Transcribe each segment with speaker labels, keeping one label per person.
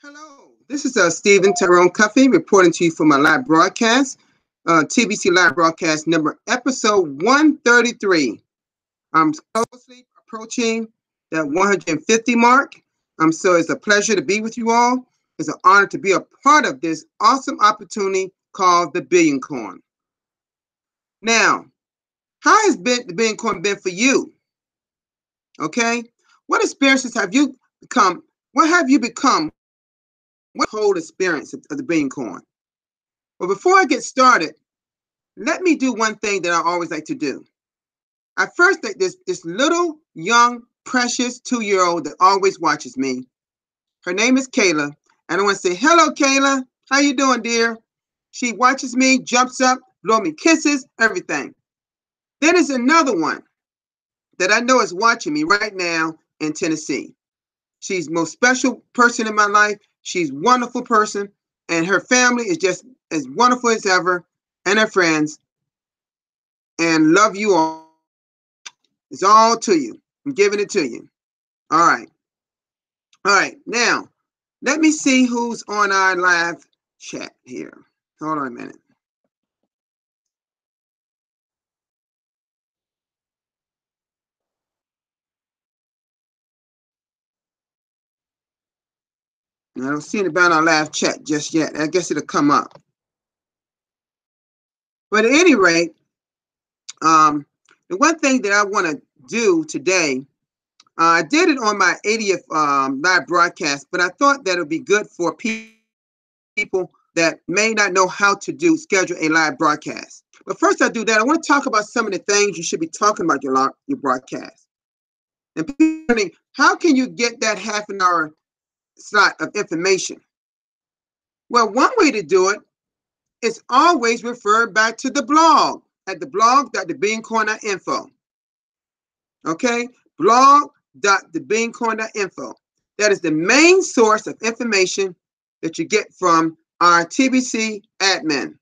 Speaker 1: Hello, this is Stephen Tyrone Cuffey reporting to you from my live broadcast, TBC Live Broadcast number episode 133. I'm closely approaching that 150 mark. So it's a pleasure to be with you all. It's an honor to be a part of this awesome opportunity called the Billion Coin. Now, how has the Billion Coin been for you? Okay, what experiences have you become? What have you become? What whole experience of the Billion Coin? Well, before I get started, let me do one thing that I always like to do. I first think this little young precious 2-year-old that always watches me. Her name is Kayla, and I want to say hello, Kayla. How you doing, dear? She watches me, jumps up, blow me kisses, everything. Then there's another one that I know is watching me right now in Tennessee. She's the most special person in my life. She's a wonderful person, and her family is just as wonderful as ever, and her friends. And love you all. It's all to you. I'm giving it to you. All right. All right. Now, let me see who's on our live chat here. Hold on a minute. I don't see anybody on our live chat just yet. I guess it'll come up. But at any rate, the one thing that I want to do today, I did it on my 80th live broadcast, but I thought that it would be good for people that may not know how to schedule a live broadcast. But first I do that, I want to talk about some of the things you should be talking about your broadcast. And people wondering, how can you get that half an hour slot of information? Well, one way to do it is always refer back to the blog at the blog.thebillioncoin.info. Okay, blog.thebillioncoin.info. That is the main source of information that you get from our TBC admin.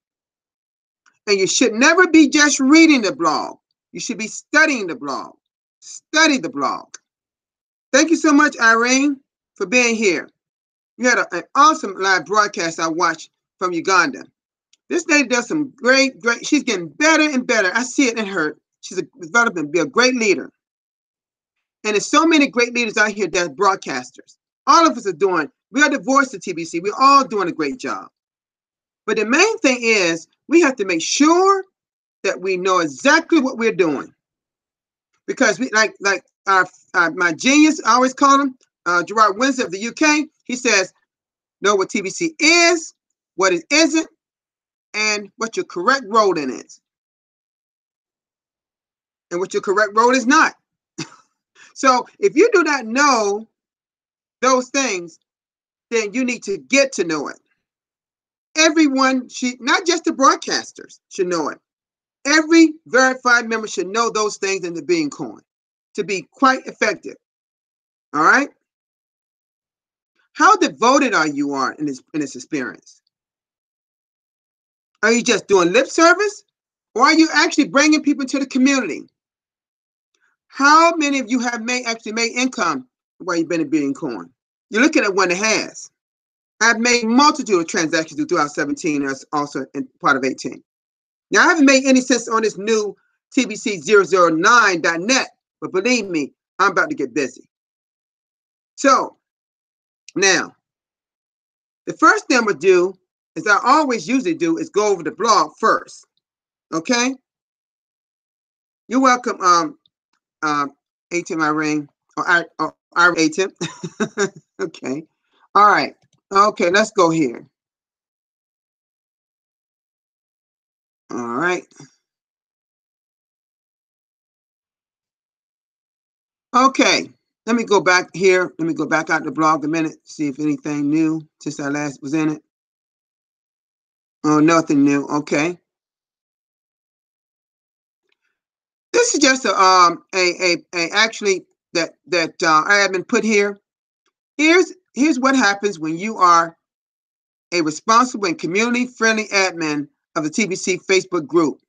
Speaker 1: And you should never be just reading the blog. You should be studying the blog. Study the blog. Thank you so much, Irene, for being here. You had an awesome live broadcast I watched from Uganda. This lady does some great, she's getting better and better. I see it in her. She's developing to be a great leader. And there's so many great leaders out here that's broadcasters. All of us are doing, we are the voice of TBC. We're all doing a great job. But the main thing is we have to make sure that we know exactly what we're doing. Because we like my genius, I always call him, Gerard Windsor of the UK, he says, know what TBC is, what it isn't, and what your correct role in is. And what your correct role is not. So if you do not know those things, then you need to get to know it. Everyone should, not just the broadcasters should know it. Every verified member should know those things in the Billion Coin to be quite effective. All right? How devoted are you in this experience? Are you just doing lip service? Or are you actually bringing people into the community? How many of you have actually made income while you've been in Billion Coin? You're looking at one that has. I've made multitude of transactions throughout 17 and also in part of 18. Now, I haven't made any sense on this new TBC009.net, but believe me, I'm about to get busy. So, now, the first thing I'm going to do, as I always usually do, is go over the blog first. Okay? You're welcome, ATM Irene, or ATM. Okay. All right. Okay, let's go here. All right. Okay. Let me go back here. Let me go back out the blog a minute, see if anything new since I last was in it. Oh, nothing new. Okay. This is just actually that I have been put here. Here's what happens when you are a responsible and community-friendly admin of the TBC Facebook group.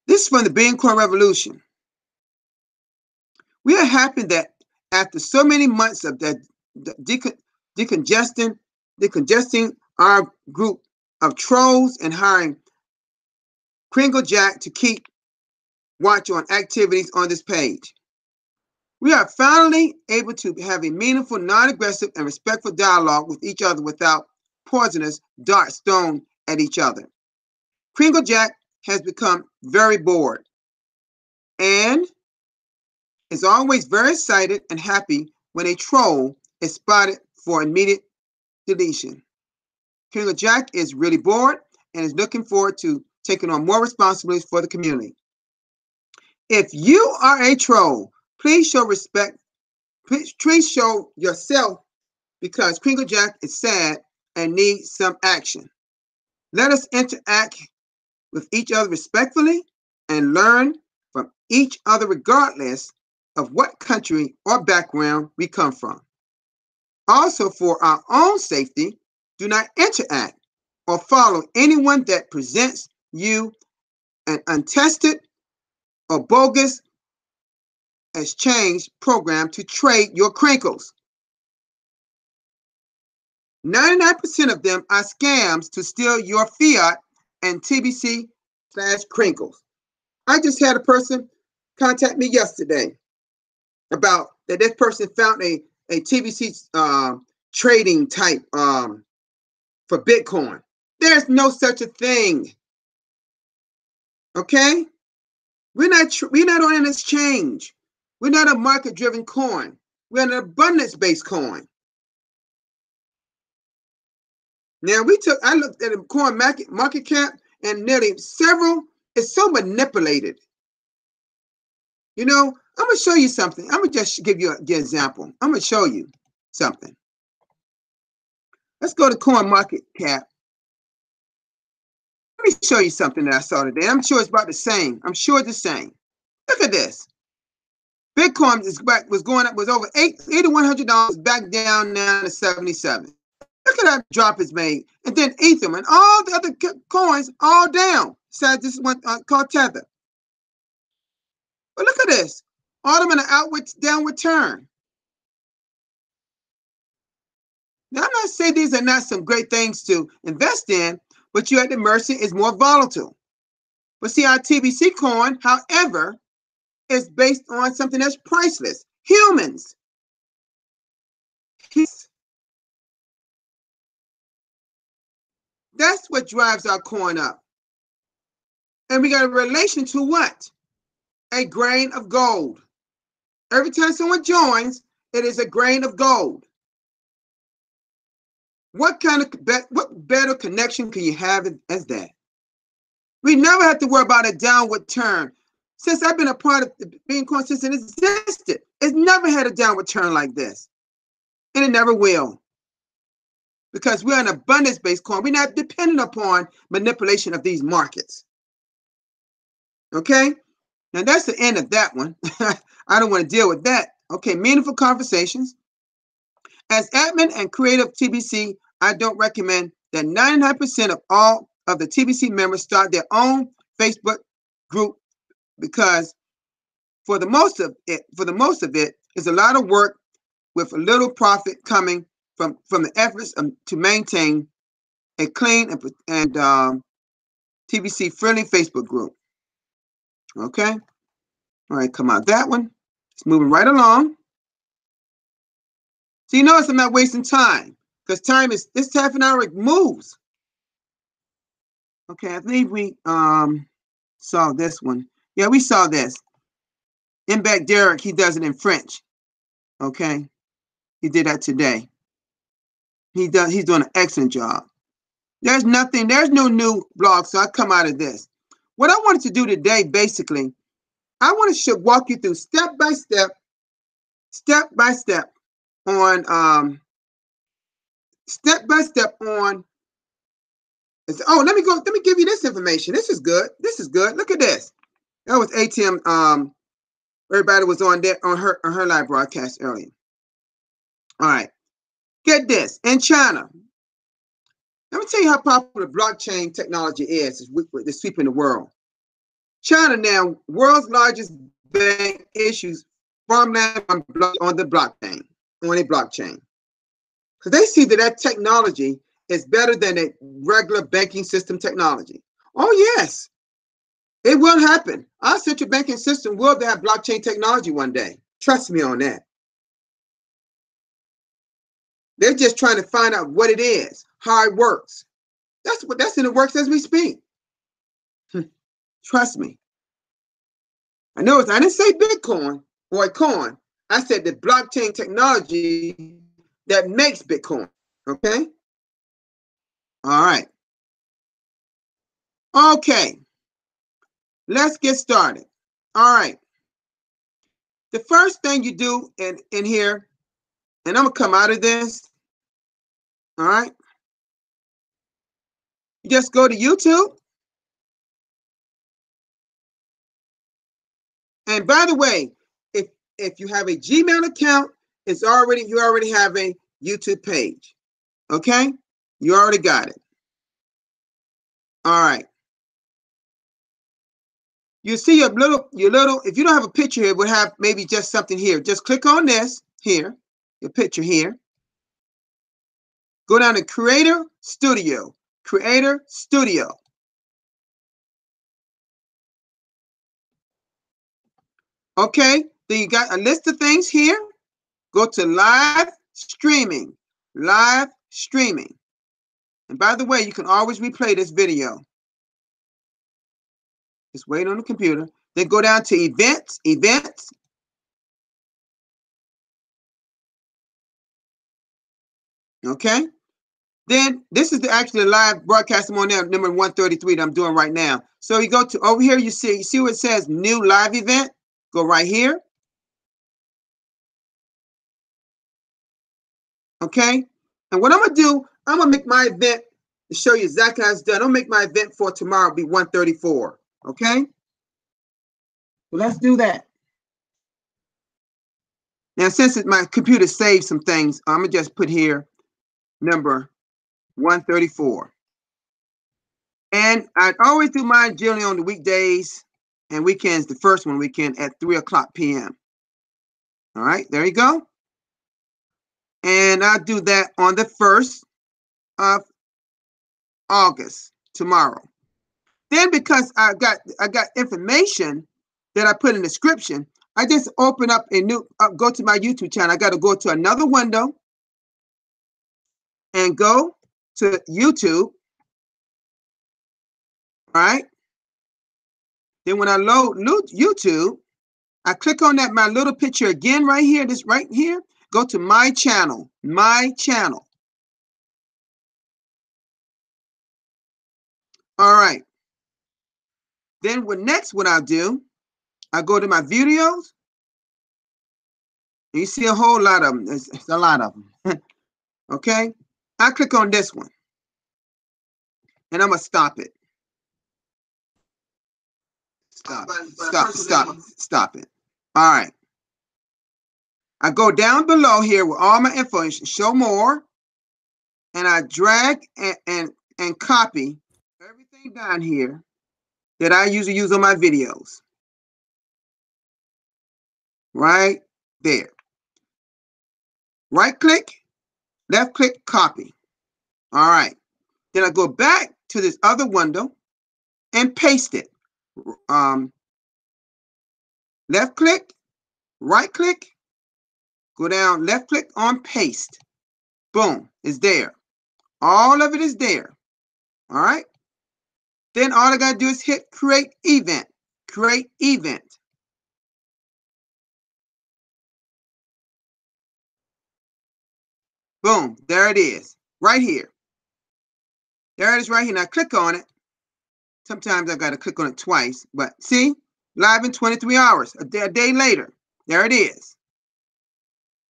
Speaker 1: This is from the Billion Coin Revolution. We are happy that after so many months of decongesting our group of trolls and hiring Kringle Jack to keep watch on activities on this page. We are finally able to have a meaningful, non-aggressive, and respectful dialogue with each other without poisonous darts thrown at each other. Kringle Jack has become very bored and is always very excited and happy when a troll is spotted for immediate deletion. Kringle Jack is really bored and is looking forward to taking on more responsibilities for the community. If you are a troll, please show respect. Please show yourself because Kringle Jack is sad and needs some action. Let us interact with each other respectfully and learn from each other regardless of what country or background we come from. Also, for our own safety, do not interact or follow anyone that presents you an untested or bogus exchange program to trade your crinkles. 99% of them are scams to steal your fiat and TBC/crinkles. I just had a person contact me yesterday about that this person found a TBC trading type for Bitcoin. There's no such a thing. Okay? We're not on an exchange. We're not a market-driven coin. We're an abundance-based coin. Now I looked at the coin market cap and nearly several. It's so manipulated. You know, I'm gonna show you something. I'm gonna just give you an example. I'm gonna show you something. Let's go to coin market cap. Let me show you something that I saw today. I'm sure it's about the same. I'm sure it's the same. Look at this. Bitcoin was over $8,100, back down now to 77. Look at that drop it's made. And then Ethereum and all the other coins all down. Besides this one called Tether. But look at this. All of them in an downward turn. Now, I'm not saying these are not some great things to invest in, but you're at the mercy. It's more volatile. But see, our TBC coin, however, is based on something that's priceless. Humans. That's what drives our coin up. And we got a relation to what? A grain of gold. Every time someone joins, it is a grain of gold. What better connection can you have as that? We never have to worry about a downward turn. Since I've been a part of the Billion Coin since it existed, it's never had a downward turn like this. And it never will. Because we're an abundance-based coin. We're not dependent upon manipulation of these markets. Okay? Now that's the end of that one. I don't want to deal with that. Okay, meaningful conversations. As admin and creative TBC, I don't recommend that 99% of all of the TBC members start their own Facebook group because for the most of it is a lot of work with a little profit coming from the efforts to maintain a clean and TBC friendly Facebook group. Okay, all right, come out that one. It's moving right along. So you notice I'm not wasting time because time is this half an hour it moves. Okay, I think we saw this one. Yeah, we saw this. In back Derek, he does it in French. Okay, he did that today. He's doing an excellent job. There's no new blog, so I come out of this. What I wanted to do today, basically, I want to walk you through step by step on oh, let me give you this information. This is good. Look at this. That was ATM. Everybody was on her live broadcast earlier. All right. Get this. In China, let me tell you how popular blockchain technology is. It's sweeping the world. China now, world's largest bank issues farmland on a blockchain. Because they see that that technology is better than a regular banking system technology. Oh, yes, it will happen. Our central banking system will have blockchain technology one day. Trust me on that. They're just trying to find out what it is, how it works. That's in the works as we speak. Trust me. I didn't say Bitcoin or a coin. I said the blockchain technology that makes Bitcoin. Okay? All right. Okay. Let's get started. All right. The first thing you do in here, and I'm going to come out of this. All right. You just go to YouTube. And by the way, if you have a Gmail account, you already have a YouTube page. Okay? You already got it. All right. You see your little, if you don't have a picture here, we'll have maybe just something here. Just click on this here, your picture here. Go down to Creator Studio. Creator Studio. Okay, then you got a list of things here. Go to live streaming. Live streaming. And by the way, you can always replay this video. Just wait on the computer. Then go down to events. Events. Okay. Then this is actually the live broadcast I'm on now, number 133 that I'm doing right now. So you go to over here, you see what it says new live event? Go right here. Okay. And what I'm gonna do, I'm gonna make my event to show you exactly how it's done. I'll make my event for tomorrow be 134. Okay. So let's do that. Now, since my computer saved some things, I'm gonna just put here number 134. And I always do mine generally on the weekdays and weekends, the first one weekend at 3:00 p.m. All right, there you go. And I'll do that on the 1st of August, tomorrow. Then because I got information that I put in the description, I just open up a new, go to my YouTube channel. I got to go to another window and go to YouTube. All right. Then when I load YouTube, I click on that, my little picture again right here, this right here. Go to my channel, my channel. All right. Then what I'll do, I go to my videos. And you see a whole lot of them. It's a lot of them. Okay. I click on this one. And I'm going to stop it. Stop it. All right. I go down below here with all my info, show more, and I drag and copy everything down here that I usually use on my videos. Right there. Right click, left click, copy. All right. Then I go back to this other window and paste it. Left click, right click, go down, left click on paste. Boom, it's there. All of it is there. All right. Then all I got to do is hit create event. Create event. Boom, there it is. Right here. There it is right here. Now click on it. Sometimes I got to click on it twice, but see? Live in 23 hours, a day later. There it is.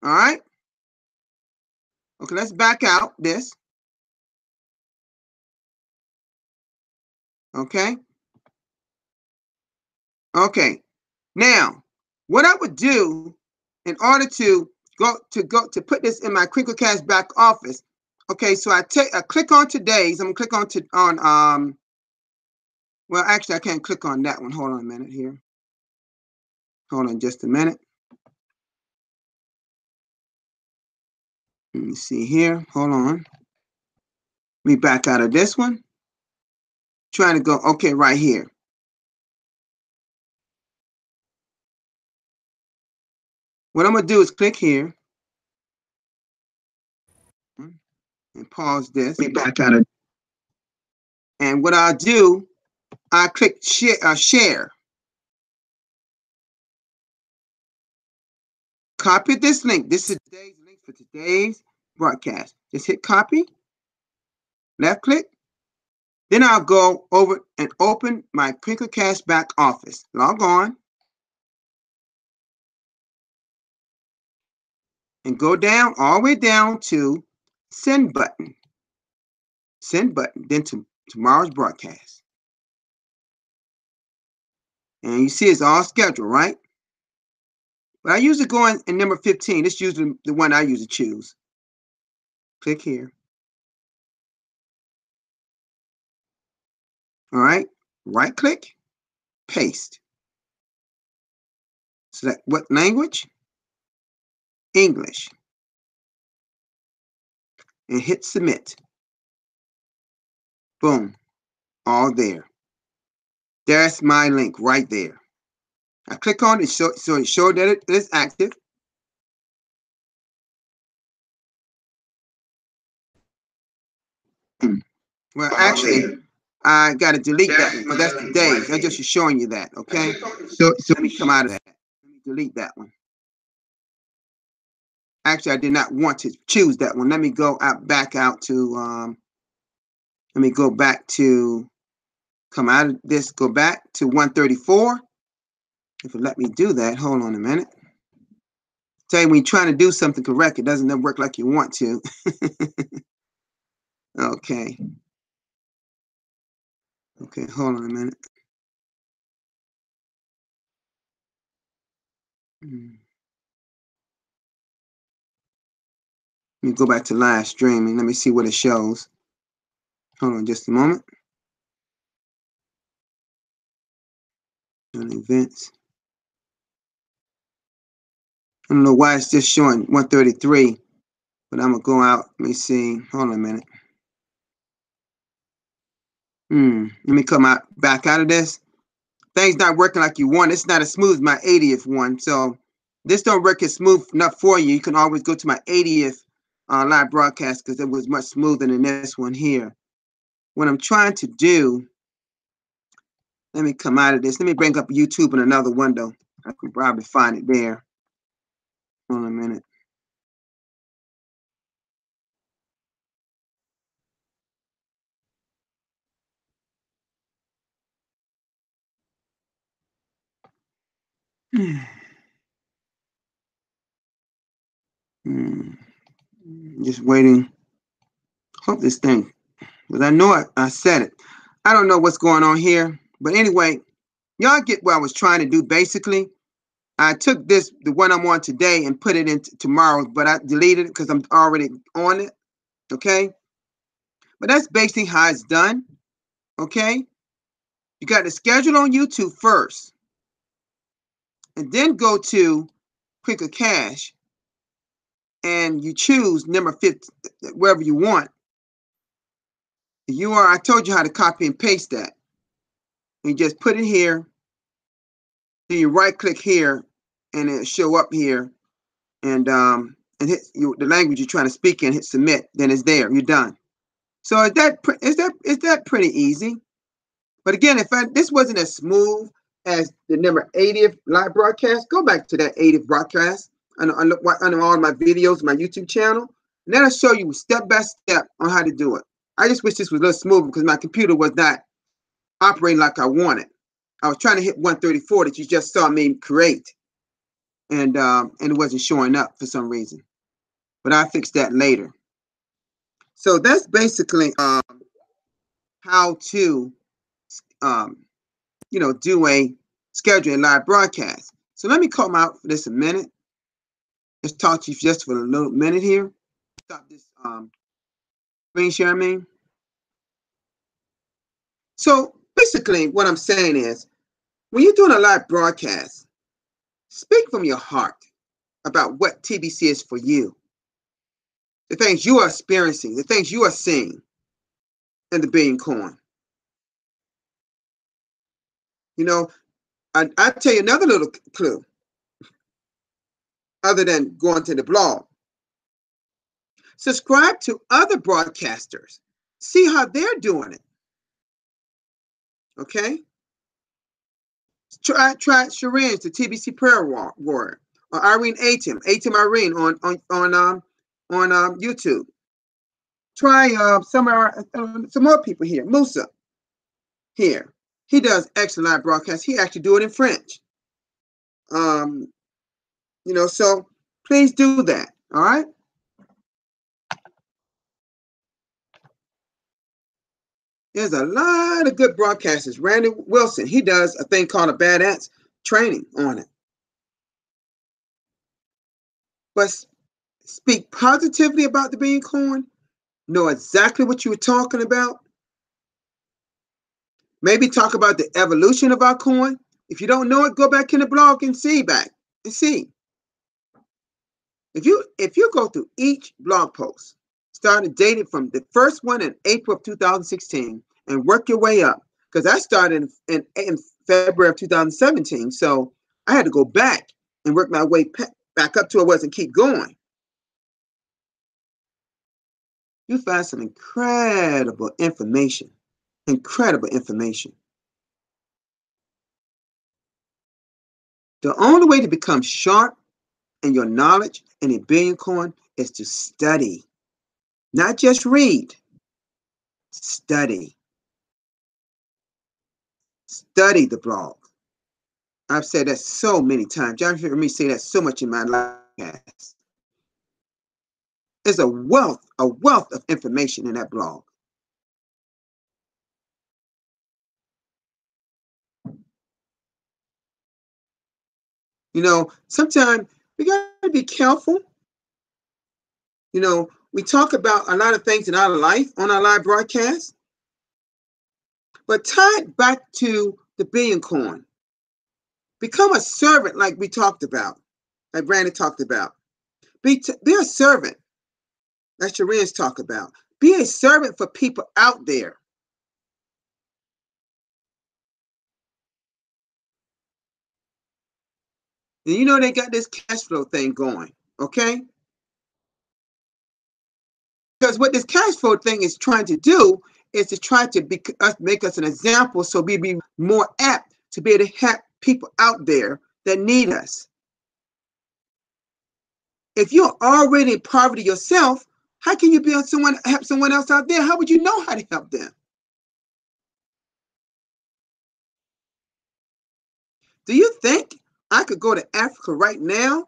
Speaker 1: All right. Okay, let's back out this. Okay. Okay. Now, what I would do in order to put this in my CrinkleCast back office. Okay, so I click on today's. I'm gonna click on well, actually I can't click on that one. Hold on a minute here. Hold on just a minute. Let me see here. Hold on. Let me back out of this one. Trying to go, okay, right here. What I'm going to do is click here and pause this.
Speaker 2: Let me back out of.
Speaker 1: And what I'll do, I click share. Copy this link. This is today's link for today's broadcast. Just hit copy, left click. Then I'll go over and open my Crinkle Cash back office. Log on. And go down, all the way down to send button. Send button, then to tomorrow's broadcast. And you see it's all scheduled, right? But I usually go in number 15. This is usually the one I usually choose. Click here. All right, right click, paste. Select what language? English. And hit submit. Boom, all there. That's my link right there. I click on it so it shows that it is active. Well, actually, I got to delete that one because that's the days. I'm just showing you that, okay? So let me come out of that. Let me delete that one. Actually, I did not want to choose that one. Let me go back out to, let me go back to, come out of this, go back to 134. If it let me do that, hold on a minute. Tell you when you're trying to do something correct, it doesn't work like you want to. Okay. Okay, hold on a minute. Let me go back to live streaming. Let me see what it shows. Hold on just a moment. On events. I don't know why it's just showing 133, but I'm gonna go out. Let me see. Hold on a minute. Let me come out back out of this. Things not working like you want. It's not as smooth as my 80th one. So this don't work as smooth enough for you. You can always go to my 80th live broadcast because it was much smoother than this one here. What I'm trying to do, let me come out of this. Let me bring up YouTube in another window. I can probably find it there. Hold on a minute. Just waiting. Hope this thing, because I know I said it. I don't know what's going on here, but anyway, y'all get what I was trying to do. Basically, I took the one I'm on today, and put it into tomorrow's, but I deleted it because I'm already on it. Okay, but that's basically how it's done. Okay, you got to schedule on YouTube first, and then go to Quicker Cash, and you choose number 50, wherever you want. I told you how to copy and paste that. You just put it here. Then you right click here, and it'll show up here, and hit the language you're trying to speak in. Hit submit. Then it's there. You're done. So is that pretty easy? But again, if this wasn't as smooth as the number 80th live broadcast, go back to that 80th broadcast on all my videos, my YouTube channel, and that'll show you step by step on how to do it. I just wish this was a little smoother because my computer was not operating like I wanted. I was trying to hit 134 that you just saw me create, and it wasn't showing up for some reason. But I'll fix that later. So that's basically how to do a schedule a live broadcast. So let me come out for this a minute. Let's talk to you just for a little minute here. Stop this screen share, So basically what I'm saying is, when you're doing a live broadcast, speak from your heart about what TBC is for you. the things you are experiencing, the things you are seeing in the Billion Coin. You know, I tell you another little clue, other than going to the blog. Subscribe to other broadcasters. See how they're doing it. Okay? Try Shireen's, the TBC Prayer Warrior, or Irene Atim Irene on YouTube. Try some more people here. Musa here. He does excellent live broadcasts. He actually do it in French. You know, so please do that. All right. There's a lot of good broadcasters. Randy Wilson, he does a thing called a badass training on it. But speak positively about the Billion Coin. Know exactly what you were talking about. Maybe talk about the evolution of our coin. If you don't know it, go back in the blog and see. If you go through each blog post, started dated from the first one in April of 2016, and work your way up, because I started in February of 2017. So I had to go back and work my way back up to where I was and keep going. You find some incredible information. Incredible information. The only way to become sharp in your knowledge in a Billion Coin is to study. Not just read. Study. Study the blog. I've said that so many times. Y'all hear me say that so much in my podcast. There's a wealth of information in that blog. You know, sometimes we got to be careful. You know, we talk about a lot of things in our life on our live broadcast, but tie it back to the Billion Coin. Become a servant, like we talked about, like Brandon talked about. Be a servant, like Shireen's talk about. Be a servant for people out there. And you know they got this cash flow thing going, okay? Because what this cash flow thing is trying to do is to try to make us an example, so we be more apt to be able to help people out there that need us. If you're already in poverty yourself, how can you be help someone else out there? How would you know how to help them? Do you think I could go to Africa right now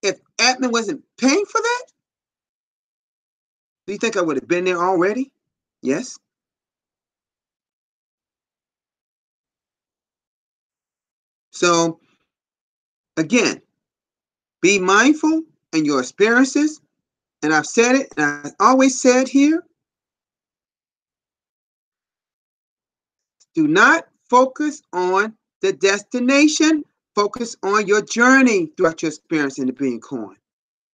Speaker 1: if admin wasn't paying for that? Do you think I would have been there already? Yes. So again, be mindful in your experiences. And I've said it, and I always said here, do not focus on the destination. Focus on your journey throughout your experience in the Billion Coin.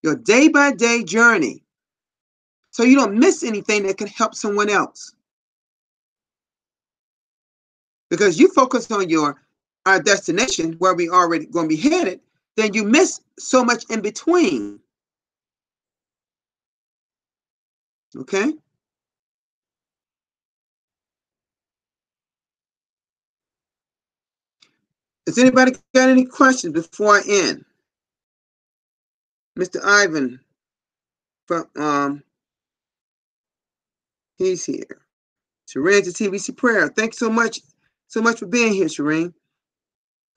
Speaker 1: Your day-by-day journey. So you don't miss anything that can help someone else. Because you focus on our destination, where we already going to be headed, then you miss so much in between. Okay? Has anybody got any questions before I end? Mr. Ivan from he's here. Shireen to TBC Prayer. Thanks so much for being here, Shireen.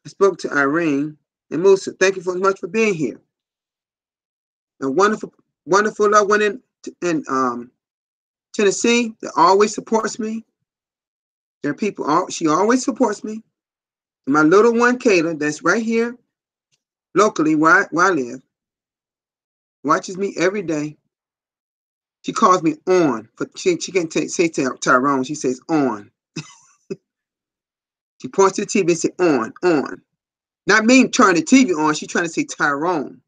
Speaker 1: I spoke to Irene and Musa. Thank you so much for being here. A wonderful loved one in Tennessee that always supports me. There are people, she always supports me. And my little one, Kayla, that's right here locally where I live, watches me every day. She calls me on. She can't say Tyrone. She says on. She points to the TV and says on. Not me turn the TV on. She's trying to say Tyrone.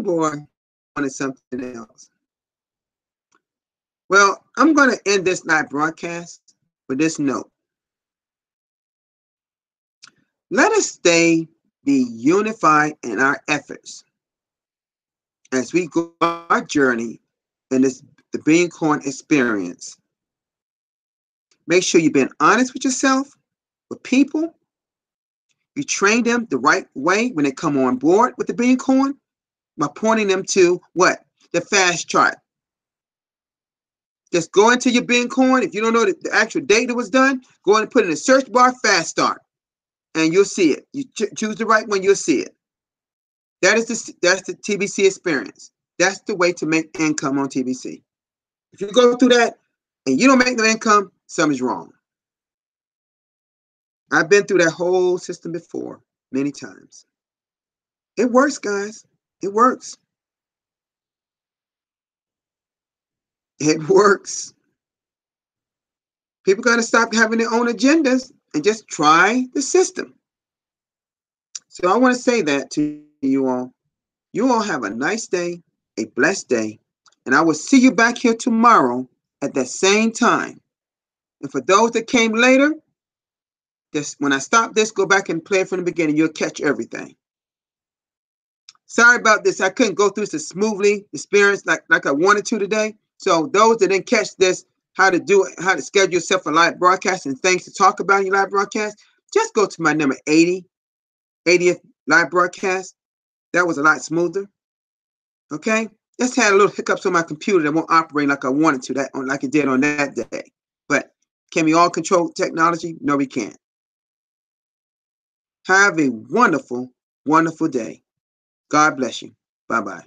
Speaker 1: Oh boy, I wanted something else. Well, I'm going to end this live broadcast with this note. Let us be unified in our efforts as we go on our journey in the Billion Coin experience. Make sure you've been honest with yourself, with people. You train them the right way when they come on board with the Billion Coin by pointing them to what? The fast chart. Just go into your Billion Coin. If you don't know the actual date it was done, go and put in the search bar fast start, and you'll see it. You choose the right one, you'll see it. That's the TBC experience. That's the way to make income on TBC. If you go through that and you don't make no income, something's wrong. I've been through that whole system before many times. It works, guys. It works. It works. People got to stop having their own agendas and just try the system. So I want to say that to you all. You all have a nice day, a blessed day, and I will see you back here tomorrow at that same time. And for those that came later, just when I stop this, go back and play it from the beginning. You'll catch everything. Sorry about this. I couldn't go through this smoothly, experience like I wanted to today. So those that didn't catch this, how to do it, how to schedule yourself for live broadcast and things to talk about in your live broadcast, just go to my number 80th live broadcast. That was a lot smoother. Okay? Just had a little hiccups on my computer that won't operate like I wanted to, like it did on that day. But can we all control technology? No, we can't. Have a wonderful, wonderful day. God bless you. Bye-bye.